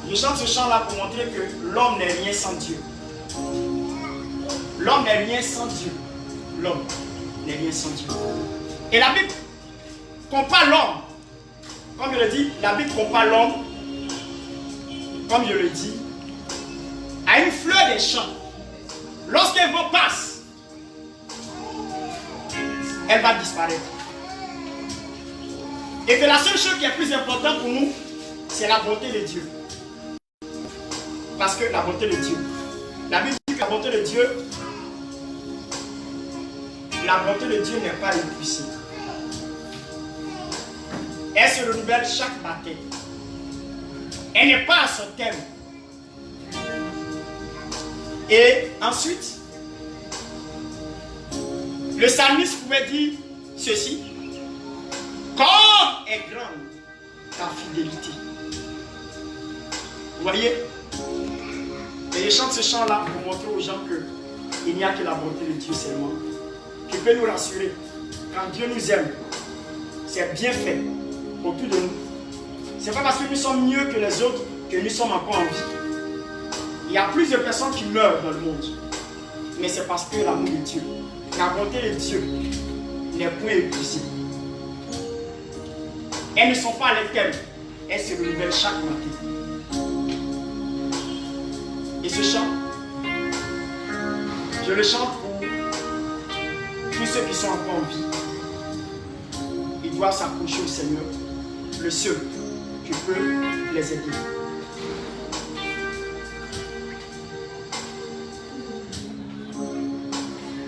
Je chante ce chant-là pour montrer que l'homme n'est rien sans Dieu. L'homme n'est rien sans Dieu. L'homme n'est rien sans Dieu. Et la Bible compare l'homme. Comme je le dis, la Bible compare l'homme, comme je le dis, à une fleur des champs. Lorsqu'elle vent passe, elle va disparaître. Et que la seule chose qui est plus importante pour nous, c'est la bonté de Dieu. Parce que la bonté de Dieu, la Bible dit que la bonté de Dieu n'est pas épuisée. Elle se renouvelle chaque matin. Elle n'est pas à son thème. Et ensuite, le psalmiste pouvait dire ceci: comme est grande ta fidélité. Vous voyez? Et je chante ce chant-là pour montrer aux gens qu'il n'y a que la bonté de Dieu seulement qui peut nous rassurer. Quand Dieu nous aime, c'est bien fait autour de nous. Ce n'est pas parce que nous sommes mieux que les autres que nous sommes encore en vie. Il y a plus de personnes qui meurent dans le monde. Mais c'est parce que l'amour de Dieu, la bonté de Dieu n'est point épuisée. Elles ne sont pas à l'éternel. Elles se renouvellent chaque matin. Et ce chant, je le chante pour tous ceux qui sont encore en vie. Ils doivent s'approcher au Seigneur, le seul qui peut les aider.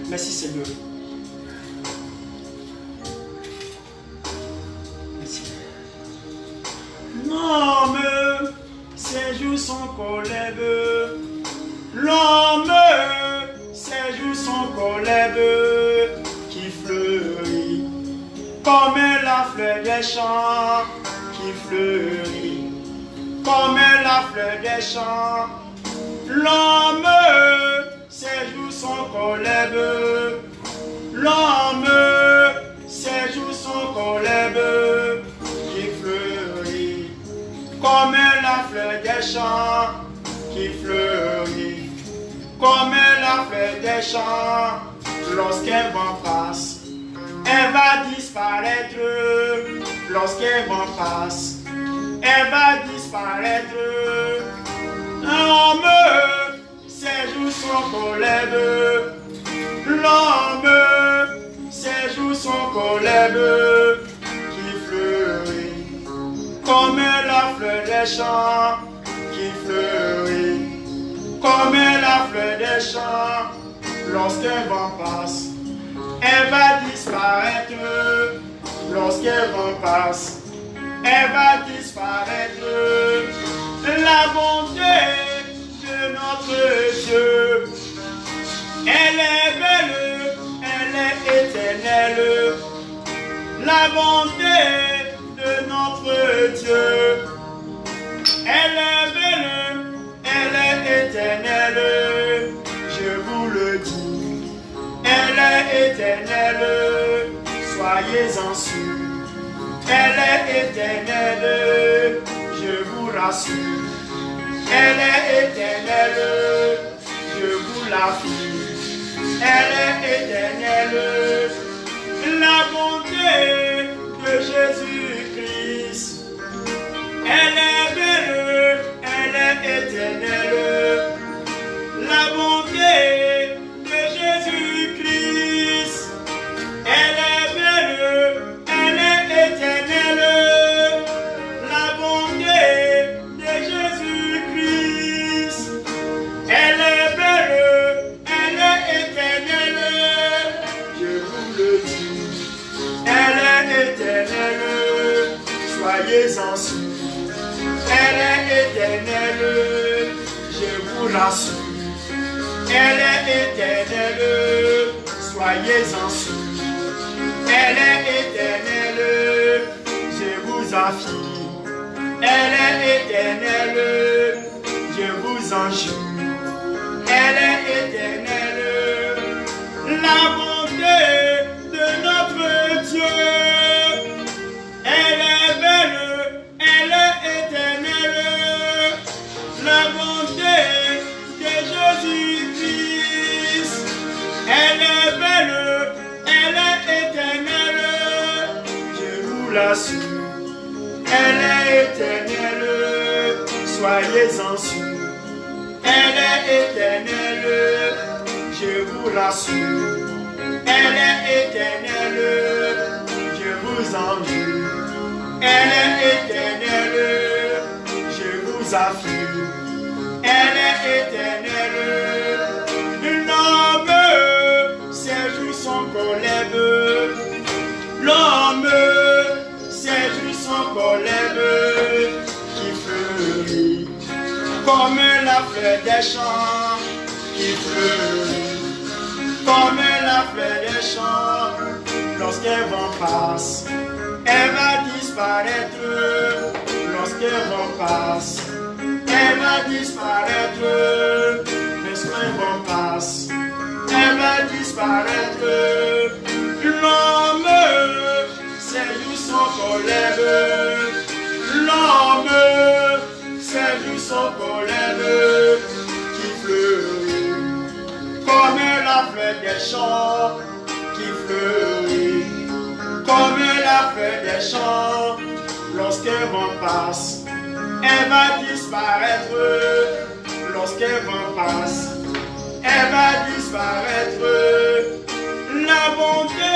Merci Seigneur. Merci. L'homme, ses jours sont collèves. L'homme, ses jours sont collèves qui fleurit comme la fleur des champs, qui fleurit comme la fleur des champs. L'homme, ses jours sont collèves. L'homme, ses jours sont collèves qui fleurit comme la fleur des champs, qui fleurit comme la fleur des champs. Lorsqu'un vent passe, elle va disparaître. Lorsqu'un vent passe, elle va disparaître. L'homme, ses jours sont collèves. L'homme, ses jours sont collèves qui fleurit comme la fleur des champs, qui fleurit comme la fleur des champs. Lorsqu'un vent passe, elle va disparaître. Lorsqu'un vent passe, elle va disparaître. La bonté de notre Dieu, elle est belle, elle est éternelle. La bonté de notre Dieu, elle est belle, elle est éternelle. Je vous le dis, elle est éternelle. Soyez-en sûrs, elle est éternelle. Je vous rassure, elle est éternelle. Je vous l'affirme, elle est éternelle. La bonté de Jésus-Christ, elle est belle, elle est éternelle. La bonté de Jésus-Christ, elle est belle, elle est éternelle. La bonté de Jésus-Christ, elle est belle, elle est éternelle. Je vous le dis, elle est éternelle. Soyez-en sûrs, elle est éternelle. Je vous rassure, elle est éternelle. Soyez-en sûrs, elle est éternelle. Je vous affirme, elle est éternelle. Je vous en jure, elle est éternelle. La bonté de notre Dieu, elle est belle, elle est éternelle. rassure. Elle est éternelle, soyez-en sûrs. Elle est éternelle, je vous rassure. Elle est éternelle, je vous en jure. Elle est éternelle, je vous affirme. Elle est éternelle, l'homme, ses jours sont qu'on lève. L'homme, ses jours sont qu'on lève, qui fleurit comme la fleur des champs, qui fleurit comme la fleur des champs. Lorsqu'elle va passe, elle va disparaître. Lorsqu'elle va passe, elle va disparaître. Lorsqu'elle va passe, elle va disparaître. L'homme, ses jours sont qu'on lève. L'homme, ses jours sont qu'on lève, qui fleurit comme la fleur des champs, qui fleurit comme la fleur des champs. Lorsqu'elle va passe, elle va disparaître. Lorsqu'elle va passe, elle va disparaître. La bonté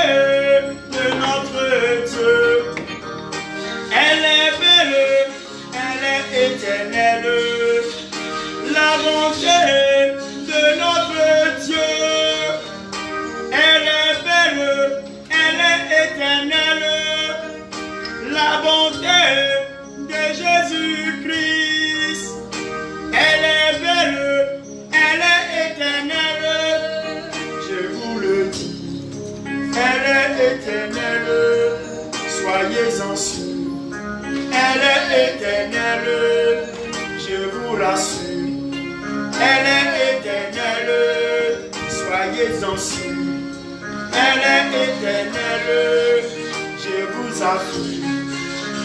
de notre Dieu, elle est belle, elle est éternelle. La bonté de notre Dieu, elle est belle, elle est éternelle. La bonté de Jésus-Christ, elle est belle, elle est éternelle. Je vous le dis, elle est éternelle, soyez-en sûrs. Elle est éternelle, je vous rassure. Elle est éternelle, soyez-en sûrs. Elle est éternelle, je vous affirme.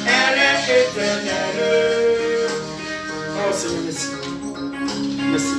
Elle est éternelle. Oh Seigneur, merci. Merci.